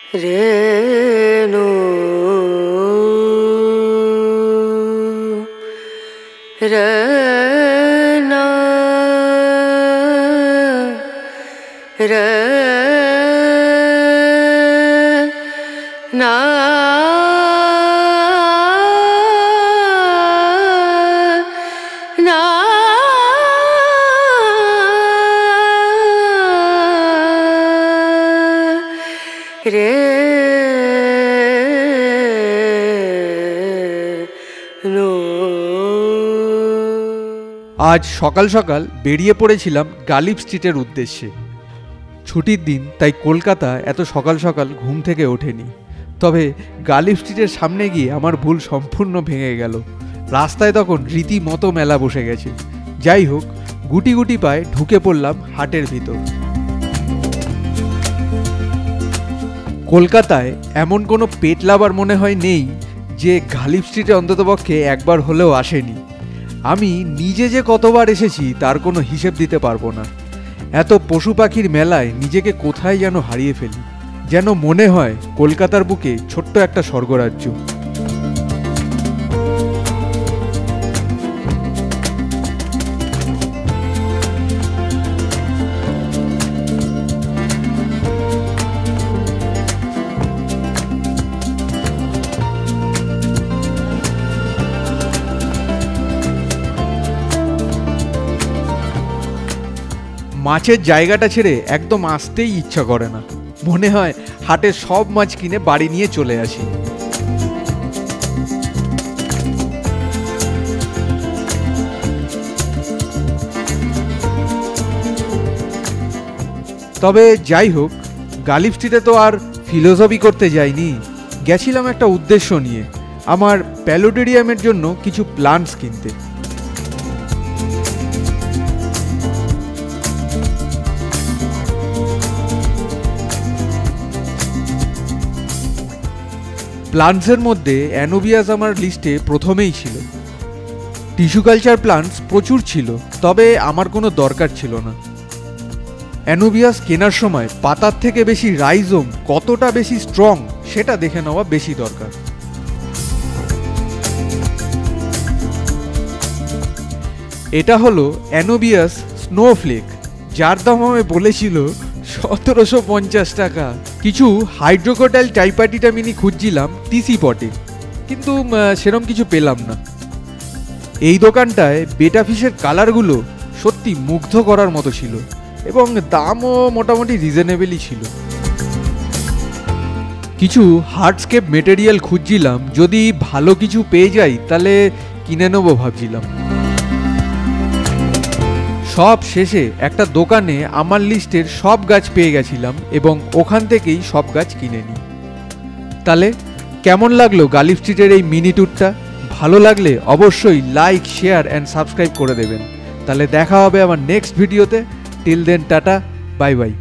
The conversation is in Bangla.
রেণু রনা রনা না রে আজ সকাল সকাল বেরিয়ে পড়েছিলাম গালিব স্ট্রিটের উদ্দেশ্যে। ছুটির দিন, তাই কলকাতা এত সকাল সকাল ঘুম থেকে ওঠেনি। তবে গালিব স্ট্রিটের সামনে গিয়ে আমার ভুল সম্পূর্ণ ভেঙে গেল। রাস্তায় তখন রীতিমতো মেলা বসে গেছে। যাই হোক, গুটি গুটি পায়ে ঢুকে পড়লাম হাটের ভিতর। কলকাতায় এমন কোনো পেট লাভার মনে হয় নেই যে গালিব স্ট্রিটে অন্ততপক্ষে একবার হলেও আসেনি। আমি নিজে যে কতবার এসেছি তার কোনো হিসেব দিতে পারবো না। এত পশু পাখির মেলায় নিজেকে কোথায় যেন হারিয়ে ফেলি। যেন মনে হয় কলকাতার বুকে ছোট্ট একটা স্বর্গরাজ্য। মাছের জায়গাটা ছেড়ে একদম আসতেই ইচ্ছা করে না। মনে হয় হাটের সব মাছ কিনে বাড়ি নিয়ে চলে আসি। তবে যাই হোক, গালিব স্ট্রিটে তো আর ফিলোসফি করতে যাইনি, গেছিলাম একটা উদ্দেশ্য নিয়ে, আমার প্যালোটেরিয়ামের জন্য কিছু প্লান্টস কিনতে। প্লান্টসের মধ্যে অ্যানোবিয়াস আমার লিস্টে প্রথমেই ছিল। টিস্যু কালচার প্লান্টস প্রচুর ছিল, তবে আমার কোনো দরকার ছিল না। অ্যানোবিয়াস কেনার সময় পাতার থেকে বেশি রাইজোম কতটা বেশি স্ট্রং সেটা দেখে নেওয়া বেশি দরকার। এটা হলো অ্যানোবিয়াস স্নোফ্লেক, যার দাম আমি বলেছিল 1750 টাকা। কিছু হাইড্রোকোটাইল টাইপাটিটা মিনি খুঁজছিলাম টিসি পটে, কিন্তু সেরকম কিছু পেলাম না। এই দোকানটায় বেটা ফিশের কালারগুলো সত্যি মুগ্ধ করার মতো ছিল এবং দামও মোটামুটি রিজনেবলই ছিল। কিছু হার্ডস্কেপ মেটেরিয়াল খুঁজছিলাম, যদি ভালো কিছু পেয়ে যাই তাহলে কিনে নেবো ভাবছিলাম। সব শেষে একটা দোকানে আমার লিস্টের সব গাছ পেয়ে গেছিলাম এবং ওখান থেকেই সব গাছ কিনে নিই। তাহলে কেমন লাগলো গালিব স্ট্রিটের এই মিনি ট্যুরটা? ভালো লাগলে অবশ্যই লাইক, শেয়ার অ্যান্ড সাবস্ক্রাইব করে দেবেন। তাহলে দেখা হবে আমার নেক্সট ভিডিওতে। Till then, tata, bye by.